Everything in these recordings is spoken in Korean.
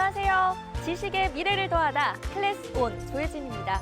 안녕하세요. 지식의 미래를 더하다 클래스 온 조혜진입니다.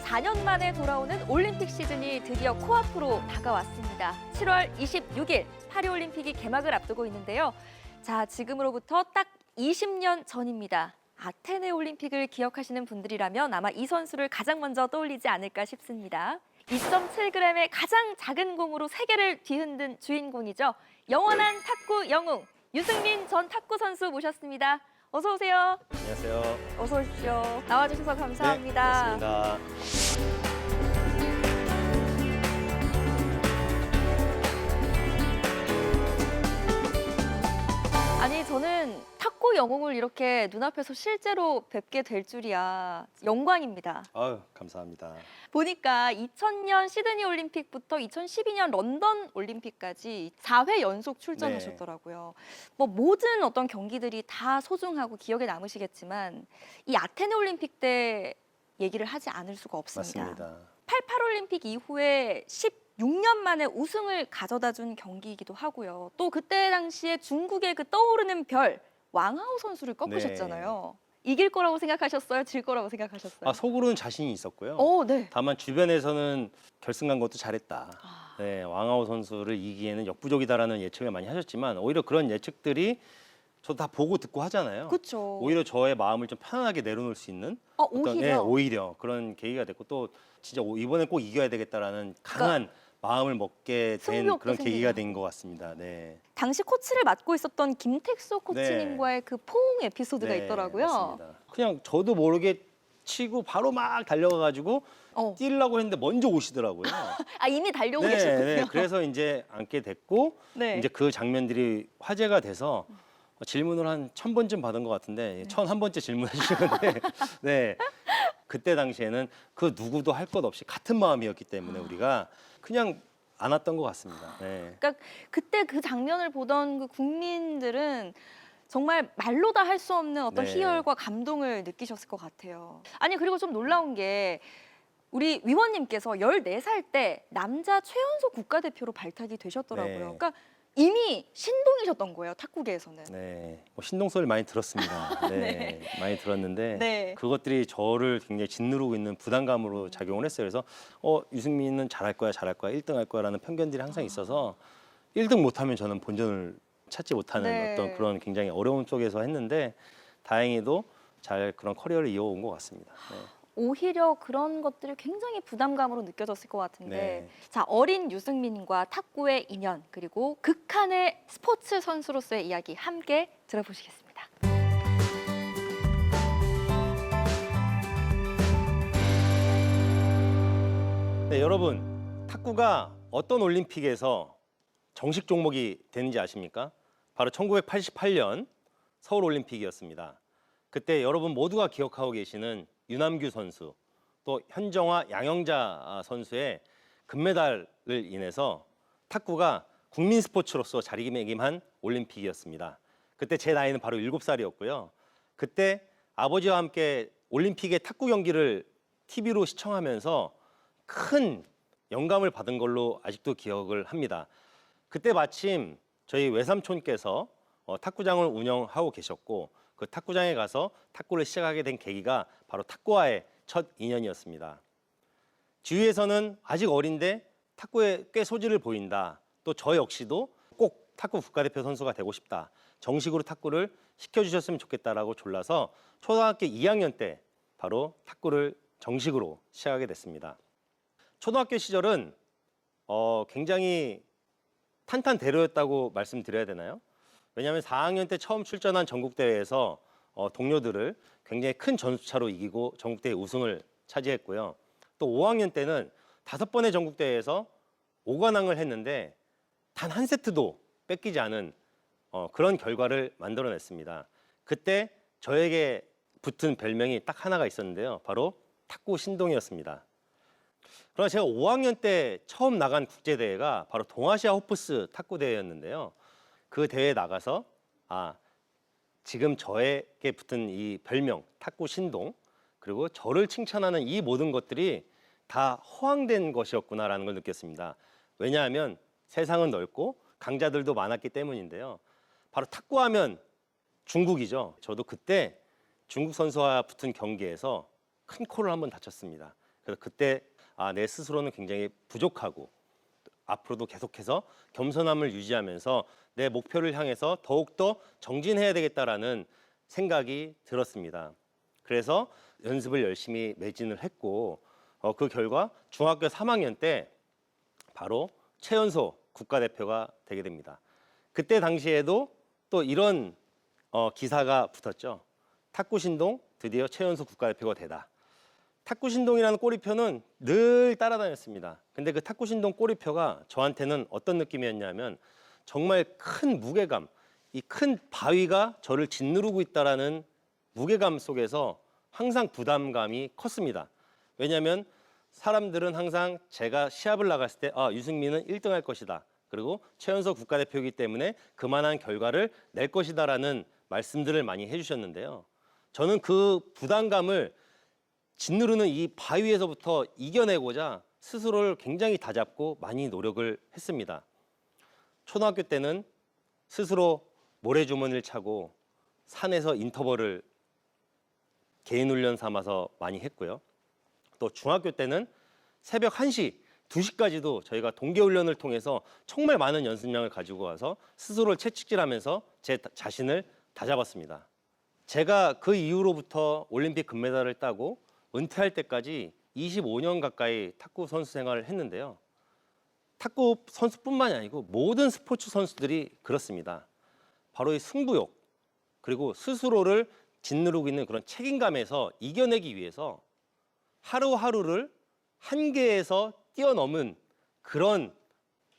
4년 만에 돌아오는 올림픽 시즌이 드디어 코앞으로 다가왔습니다. 7월 26일 파리올림픽이 개막을 앞두고 있는데요. 자, 지금으로부터 딱 20년 전입니다. 아테네 올림픽을 기억하시는 분들이라면 아마 이 선수를 가장 먼저 떠올리지 않을까 싶습니다. 2.7g의 가장 작은 공으로 세계를 뒤흔든 주인공이죠. 영원한 탁구 영웅 유승민 전 탁구 선수 모셨습니다. 어서 오세요. 안녕하세요. 어서 오십시오. 나와주셔서 감사합니다. 네, 고맙습니다. 아니, 저는 탁구 영웅을 이렇게 눈앞에서 실제로 뵙게 될 줄이야. 영광입니다. 아유, 감사합니다. 보니까 2000년 시드니 올림픽부터 2012년 런던 올림픽까지 4회 연속 출전하셨더라고요. 뭐 모든 어떤 경기들이 다 소중하고 기억에 남으시겠지만 이 아테네 올림픽 때 얘기를 하지 않을 수가 없습니다. 맞습니다. 88 올림픽 이후에 16년 만에 우승을 가져다 준 경기이기도 하고요. 또 그때 당시에 중국의 그 떠오르는 별 왕하오 선수를 꺾으셨잖아요. 이길 거라고 생각하셨어요? 질 거라고 생각하셨어요? 속으로는 자신이 있었고요. 네. 다만 주변에서는 결승 간 것도 잘했다. 네, 왕하오 선수를 이기에는 역부족이다라는 예측을 많이 하셨지만 오히려 그런 예측들이 저도 다 보고 듣고 하잖아요. 그렇죠. 오히려 저의 마음을 좀 편안하게 내려놓을 수 있는 오히려 그런 계기가 됐고 또 진짜 이번엔 꼭 이겨야 되겠다라는 강한 마음을 먹게 된 그런 계기가 된 것 같습니다. 네. 당시 코치를 맡고 있었던 김택수 코치님과의 그 포옹 에피소드가 있더라고요. 맞습니다. 그냥 저도 모르게 치고 바로 막 달려가가지고 뛰려고 했는데 먼저 오시더라고요. 이미 달려오고 계셨군요. 네, 그래서 이제 앉게 됐고 이제 그 장면들이 화제가 돼서 질문을 한 1000번쯤 받은 것 같은데 1001번째 질문해 주셨는데 네. 그때 당시에는 그 누구도 할 것 없이 같은 마음이었기 때문에 우리가 그냥 안 왔던 것 같습니다. 네. 그러니까 그때 그 장면을 보던 그 국민들은 정말 말로 다 할 수 없는 어떤 희열과 감동을 느끼셨을 것 같아요. 아니, 그리고 좀 놀라운 게 우리 위원님께서 14살 때 남자 최연소 국가대표로 발탁이 되셨더라고요. 그러니까 이미 신동이셨던 거예요, 탁구계에서는. 네, 신동 소리를 많이 들었습니다. 네, 많이 들었는데 그것들이 저를 굉장히 짓누르고 있는 부담감으로 작용을 했어요. 그래서 유승민은 잘할 거야, 1등 할 거야라는 편견들이 항상 있어서 1등 못하면 저는 본전을 찾지 못하는 어떤 그런 굉장히 어려운 쪽에서 했는데 다행히도 잘 그런 커리어를 이어온 것 같습니다. 네. 오히려 그런 것들이 굉장히 부담감으로 느껴졌을 것 같은데 자, 어린 유승민과 탁구의 인연 그리고 극한의 스포츠 선수로서의 이야기 함께 들어보시겠습니다. 네, 여러분, 탁구가 어떤 올림픽에서 정식 종목이 되는지 아십니까? 바로 1988년 서울올림픽이었습니다. 그때 여러분 모두가 기억하고 계시는 유남규 선수, 또 현정화, 양영자 선수의 금메달을 인해서 탁구가 국민 스포츠로서 자리매김한 올림픽이었습니다. 그때 제 나이는 바로 7살이었고요. 그때 아버지와 함께 올림픽의 탁구 경기를 TV로 시청하면서 큰 영감을 받은 걸로 아직도 기억을 합니다. 그때 마침 저희 외삼촌께서 탁구장을 운영하고 계셨고 그 탁구장에 가서 탁구를 시작하게 된 계기가 바로 탁구와의 첫 인연이었습니다. 주위에서는 아직 어린데 탁구에 꽤 소질을 보인다. 또 저 역시도 꼭 탁구 국가대표 선수가 되고 싶다. 정식으로 탁구를 시켜주셨으면 좋겠다라고 졸라서 초등학교 2학년 때 바로 탁구를 정식으로 시작하게 됐습니다. 초등학교 시절은 굉장히 탄탄대로였다고 말씀드려야 되나요? 왜냐하면 4학년 때 처음 출전한 전국대회에서 동료들을 굉장히 큰 점수차로 이기고 전국대회 우승을 차지했고요. 또 5학년 때는 5번의 전국대회에서 5관왕을 했는데 단 한 세트도 뺏기지 않은 그런 결과를 만들어냈습니다. 그때 저에게 붙은 별명이 딱 하나가 있었는데요. 바로 탁구 신동이었습니다. 그러나 제가 5학년 때 처음 나간 국제대회가 바로 동아시아 호프스 탁구 대회였는데요. 그 대회에 나가서 지금 저에게 붙은 이 별명 탁구 신동 그리고 저를 칭찬하는 이 모든 것들이 다 허황된 것이었구나라는 걸 느꼈습니다. 왜냐하면 세상은 넓고 강자들도 많았기 때문인데요. 바로 탁구하면 중국이죠. 저도 그때 중국 선수와 붙은 경기에서 큰 코를 한번 다쳤습니다. 그래서 그때 내 스스로는 굉장히 부족하고 앞으로도 계속해서 겸손함을 유지하면서 내 목표를 향해서 더욱더 정진해야 되겠다라는 생각이 들었습니다. 그래서 연습을 열심히 매진을 했고 그 결과 중학교 3학년 때 바로 최연소 국가대표가 되게 됩니다. 그때 당시에도 또 이런 기사가 붙었죠. 탁구신동 드디어 최연소 국가대표가 되다. 탁구신동이라는 꼬리표는 늘 따라다녔습니다. 근데 그 탁구신동 꼬리표가 저한테는 어떤 느낌이었냐면 정말 큰 무게감, 이 큰 바위가 저를 짓누르고 있다라는 무게감 속에서 항상 부담감이 컸습니다. 왜냐하면 사람들은 항상 제가 시합을 나갔을 때 유승민은 1등 할 것이다. 그리고 최연소 국가대표이기 때문에 그만한 결과를 낼 것이다라는 말씀들을 많이 해주셨는데요. 저는 그 부담감을 짓누르는 이 바위에서부터 이겨내고자 스스로를 굉장히 다잡고 많이 노력을 했습니다. 초등학교 때는 스스로 모래주머니를 차고 산에서 인터벌을 개인 훈련 삼아서 많이 했고요. 또 중학교 때는 새벽 1시, 2시까지도 저희가 동계훈련을 통해서 정말 많은 연습량을 가지고 와서 스스로를 채찍질하면서 제 자신을 다잡았습니다. 제가 그 이후로부터 올림픽 금메달을 따고 은퇴할 때까지 25년 가까이 탁구 선수 생활을 했는데요. 탁구 선수뿐만이 아니고 모든 스포츠 선수들이 그렇습니다. 바로 이 승부욕 그리고 스스로를 짓누르고 있는 그런 책임감에서 이겨내기 위해서 하루하루를 한계에서 뛰어넘은 그런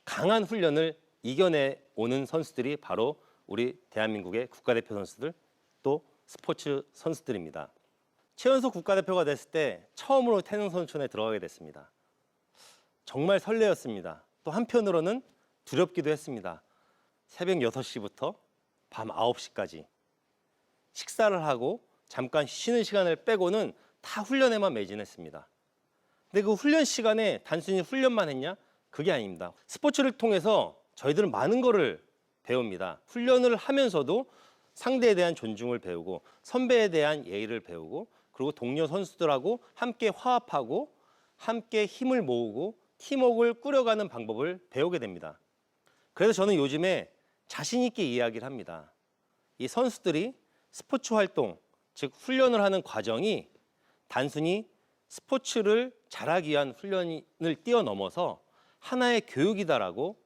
강한 훈련을 이겨내 오는 선수들이 바로 우리 대한민국의 국가대표 선수들 또 스포츠 선수들입니다. 최연소 국가대표가 됐을 때 처음으로 태릉 선수촌에 들어가게 됐습니다. 정말 설레었습니다. 또 한편으로는 두렵기도 했습니다. 새벽 6시부터 밤 9시까지 식사를 하고 잠깐 쉬는 시간을 빼고는 다 훈련에만 매진했습니다. 근데 그 훈련 시간에 단순히 훈련만 했냐? 그게 아닙니다. 스포츠를 통해서 저희들은 많은 거를 배웁니다. 훈련을 하면서도 상대에 대한 존중을 배우고 선배에 대한 예의를 배우고 그리고 동료 선수들하고 함께 화합하고 함께 힘을 모으고 팀워크를 꾸려가는 방법을 배우게 됩니다. 그래서 저는 요즘에 자신 있게 이야기를 합니다. 이 선수들이 스포츠 활동, 즉 훈련을 하는 과정이 단순히 스포츠를 잘하기 위한 훈련을 뛰어넘어서 하나의 교육이다라고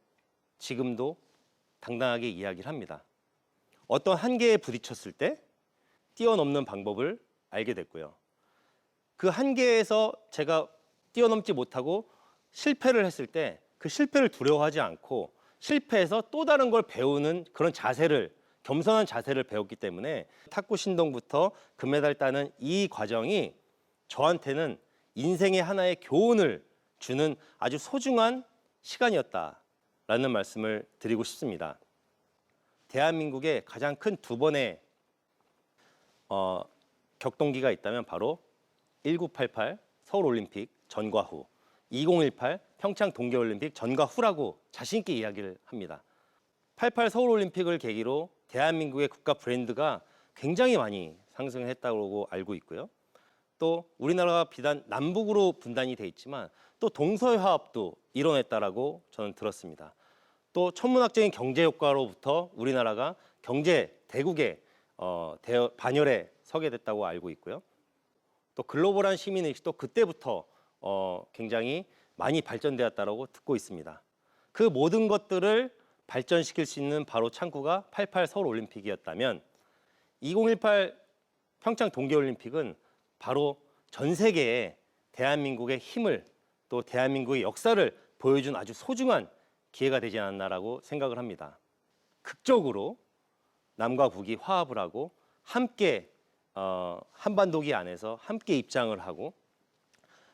지금도 당당하게 이야기를 합니다. 어떤 한계에 부딪혔을 때 뛰어넘는 방법을 알게 됐고요. 그 한계에서 제가 뛰어넘지 못하고 실패를 했을 때 그 실패를 두려워하지 않고 실패해서 또 다른 걸 배우는 그런 자세를 겸손한 자세를 배웠기 때문에 탁구 신동부터 금메달 따는 이 과정이 저한테는 인생의 하나의 교훈을 주는 아주 소중한 시간이었다라는 말씀을 드리고 싶습니다. 대한민국의 가장 큰 두 번의 격동기가 있다면 바로 1988 서울올림픽 전과 후, 2018 평창 동계올림픽 전과 후라고 자신 있게 이야기를 합니다. 88 서울올림픽을 계기로 대한민국의 국가 브랜드가 굉장히 많이 상승했다고 알고 있고요. 또 우리나라가 비단 남북으로 분단이 돼 있지만 또 동서화합도 이뤄냈다라고 저는 들었습니다. 또 천문학적인 경제 효과로부터 우리나라가 경제 대국의 반열에 서게 됐다고 알고 있고요. 또 글로벌한 시민의식도 그때부터 굉장히 많이 발전되었다고 듣고 있습니다. 그 모든 것들을 발전시킬 수 있는 바로 창구가 88 서울올림픽이었다면 2018 평창 동계올림픽은 바로 전 세계에 대한민국의 힘을 또 대한민국의 역사를 보여준 아주 소중한 기회가 되지 않았나라고 생각을 합니다. 극적으로 남과 북이 화합을 하고 함께 한반도기 안에서 함께 입장을 하고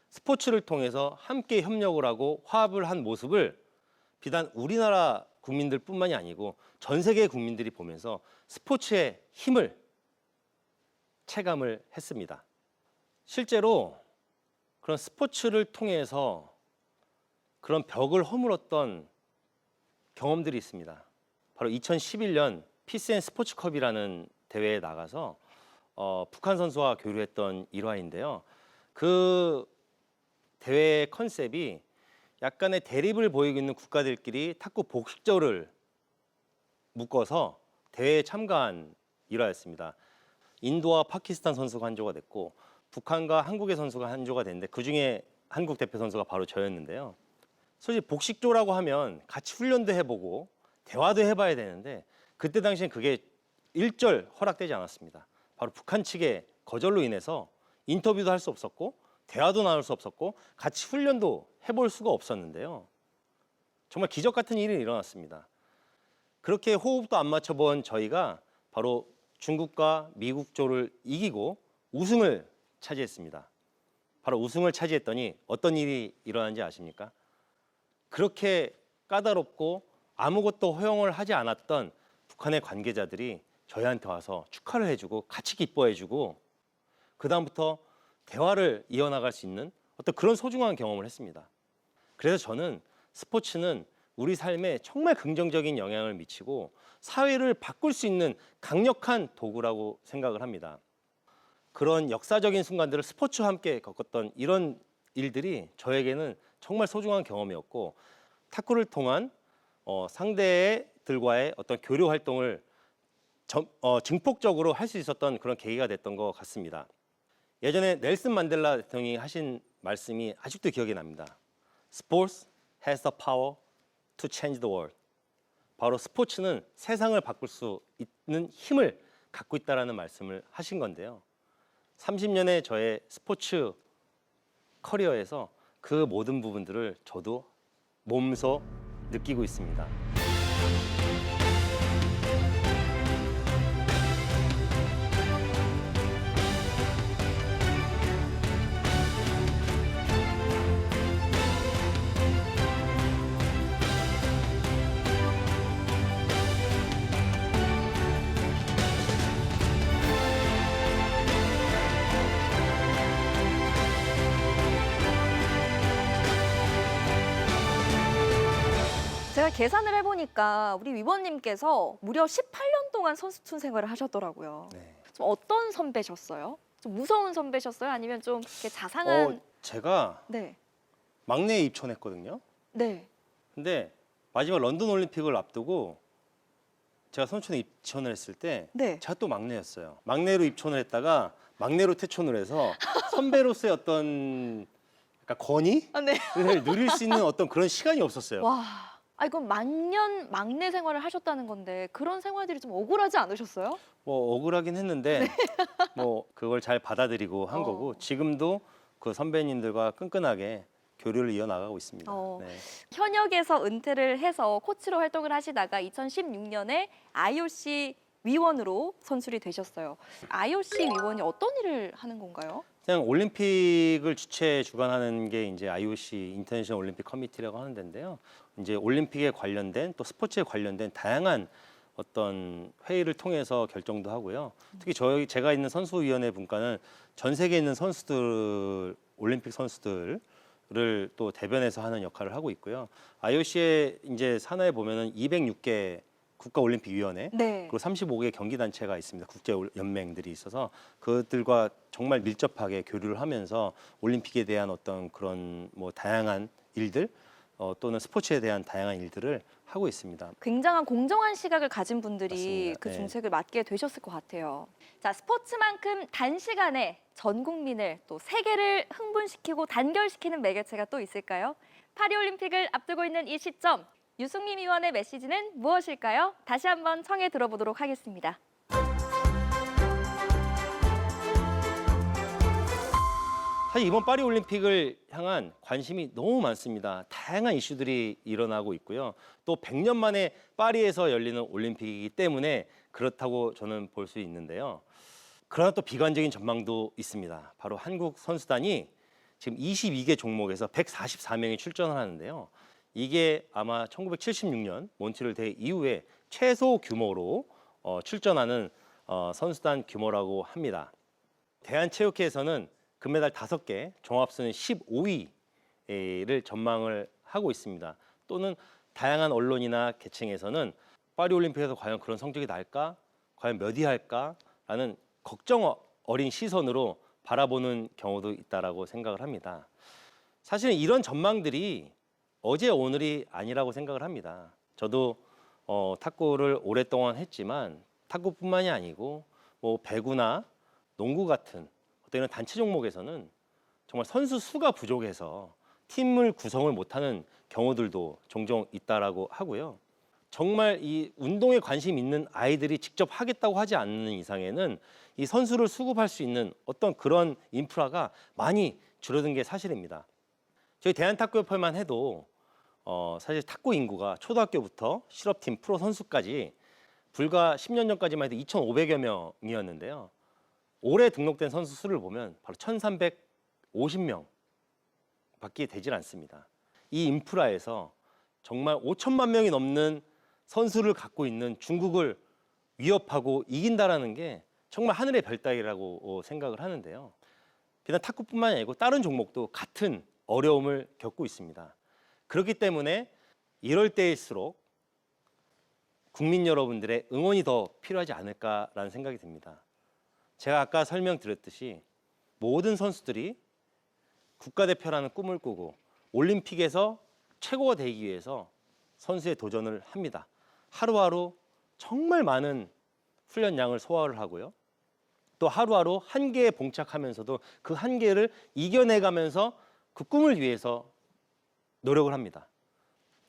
스포츠를 통해서 함께 협력을 하고 화합을 한 모습을 비단 우리나라 국민들뿐만이 아니고 전 세계 국민들이 보면서 스포츠의 힘을 체감을 했습니다. 실제로 그런 스포츠를 통해서 그런 벽을 허물었던 경험들이 있습니다. 바로 2011년 피스앤스포츠컵이라는 대회에 나가서 북한 선수와 교류했던 일화인데요. 그 대회 컨셉이 약간의 대립을 보이고 있는 국가들끼리 탁구 복식조를 묶어서 대회에 참가한 일화였습니다. 인도와 파키스탄 선수가 한 조가 됐고 북한과 한국의 선수가 한 조가 됐는데 그중에 한국 대표 선수가 바로 저였는데요. 솔직히 복식조라고 하면 같이 훈련도 해보고 대화도 해봐야 되는데 그때 당시엔 그게 일절 허락되지 않았습니다. 바로 북한 측의 거절로 인해서 인터뷰도 할 수 없었고 대화도 나눌 수 없었고 같이 훈련도 해볼 수가 없었는데요. 정말 기적 같은 일이 일어났습니다. 그렇게 호흡도 안 맞춰본 저희가 바로 중국과 미국조를 이기고 우승을 차지했습니다. 바로 우승을 차지했더니 어떤 일이 일어난지 아십니까? 그렇게 까다롭고 아무것도 허용을 하지 않았던 북한의 관계자들이 저희한테 와서 축하를 해주고 같이 기뻐해주고 그다음부터 대화를 이어나갈 수 있는 어떤 그런 소중한 경험을 했습니다. 그래서 저는 스포츠는 우리 삶에 정말 긍정적인 영향을 미치고 사회를 바꿀 수 있는 강력한 도구라고 생각을 합니다. 그런 역사적인 순간들을 스포츠와 함께 겪었던 이런 일들이 저에게는 정말 소중한 경험이었고 탁구를 통한 상대들과의 어떤 교류 활동을 증폭적으로 할 수 있었던 그런 계기가 됐던 것 같습니다. 예전에 넬슨 만델라 대통령이 하신 말씀이 아직도 기억이 납니다. Sports has the power to change the world. 바로 스포츠는 세상을 바꿀 수 있는 힘을 갖고 있다라는 말씀을 하신 건데요. 30년의 저의 스포츠 커리어에서 그 모든 부분들을 저도 몸소 느끼고 있습니다. 제가 계산을 해보니까 우리 위원님께서 무려 18년 동안 선수촌 생활을 하셨더라고요. 네. 좀 어떤 선배셨어요? 좀 무서운 선배셨어요? 아니면 좀 이렇게 자상한? 제가 네, 막내에 입촌했거든요. 네. 근데 마지막 런던 올림픽을 앞두고 제가 선수촌에 입촌을 했을 때 네. 제가 또 막내였어요. 막내로 입촌을 했다가 막내로 퇴촌을 해서 선배로서의 어떤 약간 권위를 아, 네. 누릴 수 있는 어떤 그런 시간이 없었어요. 와, 이건 만년 막내 생활을 하셨다는 건데 그런 생활들이 좀 억울하지 않으셨어요? 뭐 억울하긴 했는데 네. 뭐 그걸 잘 받아들이고 한 거고 지금도 그 선배님들과 끈끈하게 교류를 이어나가고 있습니다. 네. 현역에서 은퇴를 해서 코치로 활동을 하시다가 2016년에 IOC 위원으로 선출이 되셨어요. IOC 위원이 어떤 일을 하는 건가요? 그냥 올림픽을 주최 주관하는 게 이제 IOC 인터내셔널 올림픽 커미티라고 하는 데인데요. 이제 올림픽에 관련된 또 스포츠에 관련된 다양한 어떤 회의를 통해서 결정도 하고요. 특히 제가 있는 선수위원회 분과는 전 세계에 있는 선수들, 올림픽 선수들을 또 대변해서 하는 역할을 하고 있고요. IOC의 이제 산하에 보면은 206개 국가올림픽위원회 네. 그리고 35개 경기단체가 있습니다. 국제연맹들이 있어서 그들과 정말 밀접하게 교류를 하면서 올림픽에 대한 어떤 그런 뭐 다양한 일들 또는 스포츠에 대한 다양한 일들을 하고 있습니다. 굉장한 공정한 시각을 가진 분들이 맞습니다. 그 네. 중책을 맡게 되셨을 것 같아요. 자, 스포츠만큼 단시간에 전 국민을 또 세계를 흥분시키고 단결시키는 매개체가 또 있을까요? 파리올림픽을 앞두고 있는 이 시점, 유승민 위원의 메시지는 무엇일까요? 다시 한번 청해 들어보도록 하겠습니다. 사실 이번 파리 올림픽을 향한 관심이 너무 많습니다. 다양한 이슈들이 일어나고 있고요. 또 100년 만에 파리에서 열리는 올림픽이기 때문에 그렇다고 저는 볼 수 있는데요. 그러나 또 비관적인 전망도 있습니다. 바로 한국 선수단이 지금 22개 종목에서 144명이 출전을 하는데요. 이게 아마 1976년 몬트리올 대회 이후에 최소 규모로 출전하는 선수단 규모라고 합니다. 대한체육회에서는 금메달 5개, 종합순위 15위를 전망을 하고 있습니다. 또는 다양한 언론이나 계층에서는 파리올림픽에서 과연 그런 성적이 날까? 과연 몇 위 할까? 라는 걱정 어린 시선으로 바라보는 경우도 있다라고 생각을 합니다. 사실은 이런 전망들이 어제 오늘이 아니라고 생각을 합니다. 저도 탁구를 오랫동안 했지만 탁구뿐만이 아니고 뭐 배구나 농구 같은 어떤 단체 종목에서는 정말 선수 수가 부족해서 팀을 구성을 못하는 경우들도 종종 있다라고 하고요. 정말 이 운동에 관심 있는 아이들이 직접 하겠다고 하지 않는 이상에는 이 선수를 수급할 수 있는 어떤 그런 인프라가 많이 줄어든 게 사실입니다. 저희 대한탁구협회만 해도 사실 탁구 인구가 초등학교부터 실업팀 프로 선수까지 불과 10년 전까지만 해도 2,500여 명이었는데요. 올해 등록된 선수 수를 보면 바로 1,350명 밖에 되질 않습니다. 이 인프라에서 정말 5천만 명이 넘는 선수를 갖고 있는 중국을 위협하고 이긴다라는 게 정말 하늘의 별 따기라고 생각을 하는데요. 비단 탁구뿐만이 아니고 다른 종목도 같은 어려움을 겪고 있습니다. 그렇기 때문에 이럴 때일수록 국민 여러분들의 응원이 더 필요하지 않을까라는 생각이 듭니다. 제가 아까 설명드렸듯이 모든 선수들이 국가대표라는 꿈을 꾸고 올림픽에서 최고가 되기 위해서 선수의 도전을 합니다. 하루하루 정말 많은 훈련량을 소화를 하고요. 또 하루하루 한계에 봉착하면서도 그 한계를 이겨내가면서 그 꿈을 위해서 노력을 합니다.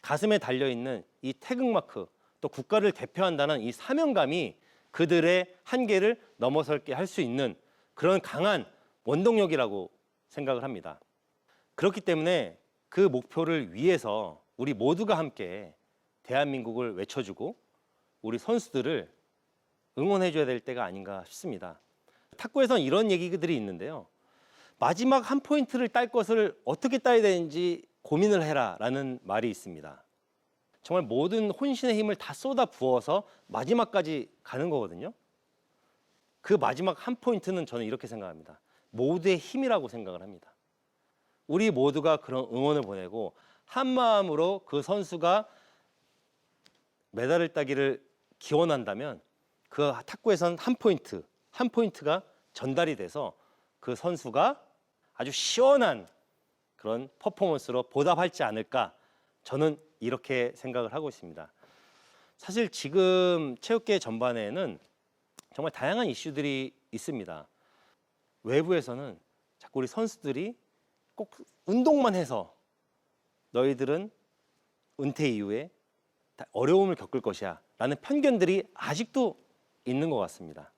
가슴에 달려있는 이 태극마크, 또 국가를 대표한다는 이 사명감이 그들의 한계를 넘어설게 할 수 있는 그런 강한 원동력이라고 생각을 합니다. 그렇기 때문에 그 목표를 위해서 우리 모두가 함께 대한민국을 외쳐주고 우리 선수들을 응원해줘야 될 때가 아닌가 싶습니다. 탁구에서는 이런 얘기들이 있는데요. 마지막 한 포인트를 딸 것을 어떻게 따야 되는지 고민을 해라 라는 말이 있습니다. 정말 모든 혼신의 힘을 다 쏟아 부어서 마지막까지 가는 거거든요. 그 마지막 한 포인트는 저는 이렇게 생각합니다. 모두의 힘이라고 생각을 합니다. 우리 모두가 그런 응원을 보내고 한 마음으로 그 선수가 메달을 따기를 기원한다면 그 탁구에서는 한 포인트가 전달이 돼서 그 선수가 아주 시원한 그런 퍼포먼스로 보답할지 않을까, 저는 이렇게 생각을 하고 있습니다. 사실 지금 체육계 전반에는 정말 다양한 이슈들이 있습니다. 외부에서는 자꾸 우리 선수들이 꼭 운동만 해서 너희들은 은퇴 이후에 어려움을 겪을 것이야 라는 편견들이 아직도 있는 것 같습니다.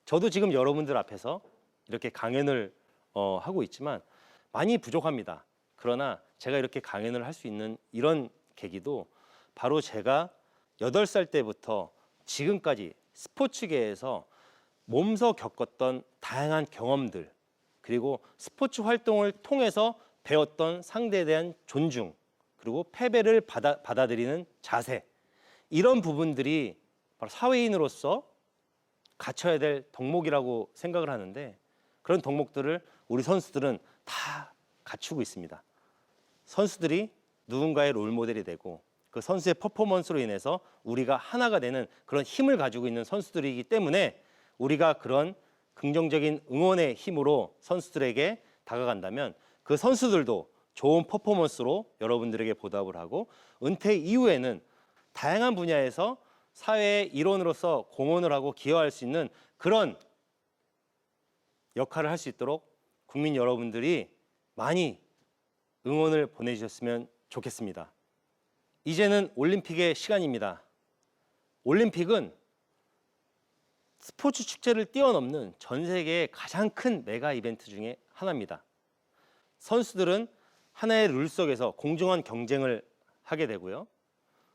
저도 지금 여러분들 앞에서 이렇게 강연을 하고 있지만 많이 부족합니다. 그러나 제가 이렇게 강연을 할 수 있는 이런 계기도 바로 제가 8살 때부터 지금까지 스포츠계에서 몸소 겪었던 다양한 경험들, 그리고 스포츠 활동을 통해서 배웠던 상대에 대한 존중, 그리고 패배를 받아들이는 자세, 이런 부분들이 바로 사회인으로서 갖춰야 될 덕목이라고 생각을 하는데, 그런 덕목들을 우리 선수들은 다 갖추고 있습니다. 선수들이 누군가의 롤모델이 되고 그 선수의 퍼포먼스로 인해서 우리가 하나가 되는 그런 힘을 가지고 있는 선수들이기 때문에 우리가 그런 긍정적인 응원의 힘으로 선수들에게 다가간다면 그 선수들도 좋은 퍼포먼스로 여러분들에게 보답을 하고 은퇴 이후에는 다양한 분야에서 사회의 일원으로서 공헌을 하고 기여할 수 있는 그런 역할을 할 수 있도록 국민 여러분들이 많이 응원을 보내주셨으면 좋겠습니다. 이제는 올림픽의 시간입니다. 올림픽은 스포츠 축제를 뛰어넘는 전 세계의 가장 큰 메가 이벤트 중에 하나입니다. 선수들은 하나의 룰 속에서 공정한 경쟁을 하게 되고요.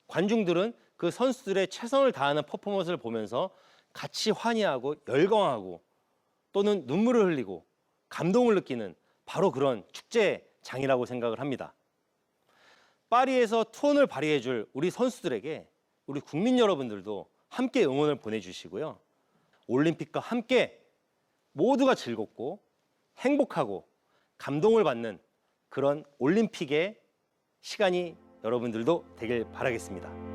관중들은 그 선수들의 최선을 다하는 퍼포먼스를 보면서 같이 환희하고 열광하고 또는 눈물을 흘리고 감동을 느끼는 바로 그런 축제장이라고 생각을 합니다. 파리에서 투혼을 발휘해 줄 우리 선수들에게 우리 국민 여러분들도 함께 응원을 보내주시고요. 올림픽과 함께 모두가 즐겁고 행복하고 감동을 받는 그런 올림픽의 시간이 여러분들도 되길 바라겠습니다.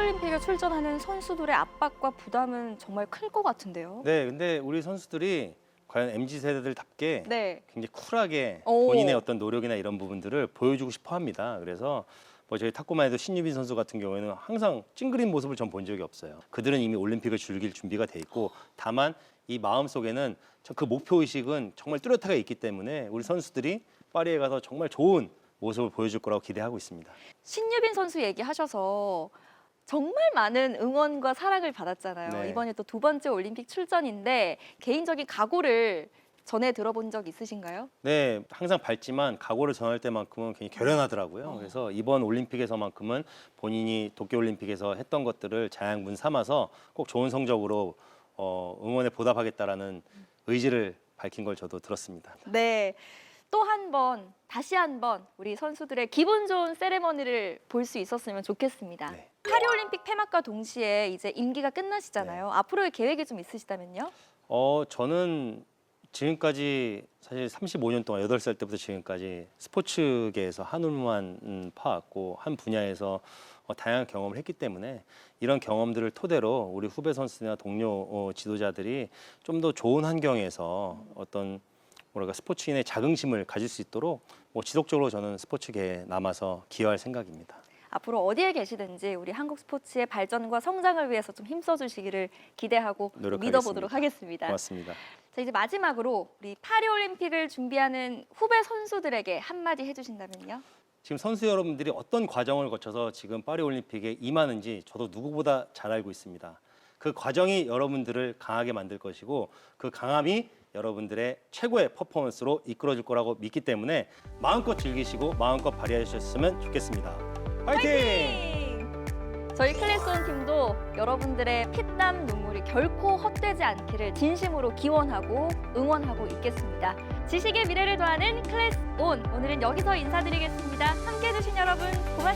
파리올림픽에 출전하는 선수들의 압박과 부담은 정말 클 것 같은데요. 네, 근데 우리 선수들이 과연 MZ 세대들답게 네. 굉장히 쿨하게 오. 본인의 어떤 노력이나 이런 부분들을 보여주고 싶어 합니다. 그래서 뭐 저희 탁구만 해도 신유빈 선수 같은 경우에는 항상 찡그린 모습을 전 본 적이 없어요. 그들은 이미 올림픽을 즐길 준비가 돼 있고 다만 이 마음속에는 그 목표 의식은 정말 뚜렷하게 있기 때문에 우리 선수들이 파리에 가서 정말 좋은 모습을 보여줄 거라고 기대하고 있습니다. 신유빈 선수 얘기하셔서 정말 많은 응원과 사랑을 받았잖아요. 네. 이번에 또 두 번째 올림픽 출전인데 개인적인 각오를 전에 들어본 적 있으신가요? 네, 항상 밝지만 각오를 전할 때만큼은 굉장히 결연하더라고요. 그래서 이번 올림픽에서만큼은 본인이 도쿄올림픽에서 했던 것들을 자양분 삼아서 꼭 좋은 성적으로 응원에 보답하겠다라는 의지를 밝힌 걸 저도 들었습니다. 네. 또 한 번, 다시 한 번 우리 선수들의 기분 좋은 세레머니를 볼 수 있었으면 좋겠습니다. 네. 파리올림픽 폐막과 동시에 이제 임기가 끝나시잖아요. 앞으로의 계획이 좀 있으시다면요? 저는 지금까지 사실 35년 동안 8살 때부터 지금까지 스포츠계에서 한울만 파왔고 한 분야에서 다양한 경험을 했기 때문에 이런 경험들을 토대로 우리 후배 선수나 동료 지도자들이 좀 더 좋은 환경에서 어떤 뭐랄까 스포츠인의 자긍심을 가질 수 있도록 지속적으로 저는 스포츠계에 남아서 기여할 생각입니다. 앞으로 어디에 계시든지 우리 한국 스포츠의 발전과 성장을 위해서 좀 힘써주시기를 기대하고 노력하겠습니다. 믿어보도록 하겠습니다. 고맙습니다. 자, 이제 마지막으로 우리 파리올림픽을 준비하는 후배 선수들에게 한마디 해주신다면요? 지금 선수 여러분들이 어떤 과정을 거쳐서 지금 파리올림픽에 임하는지 저도 누구보다 잘 알고 있습니다. 그 과정이 여러분들을 강하게 만들 것이고 그 강함이 여러분들의 최고의 퍼포먼스로 이끌어줄 거라고 믿기 때문에 마음껏 즐기시고 마음껏 발휘하셨으면 좋겠습니다. 화이팅! 저희 클래스온 팀도 여러분들의 피땀 눈물이 결코 헛되지 않기를 진심으로 기원하고 응원하고 있겠습니다. 지식의 미래를 더하는 클래스온, 오늘은 여기서 인사드리겠습니다. 함께해 주신 여러분 고맙습니다.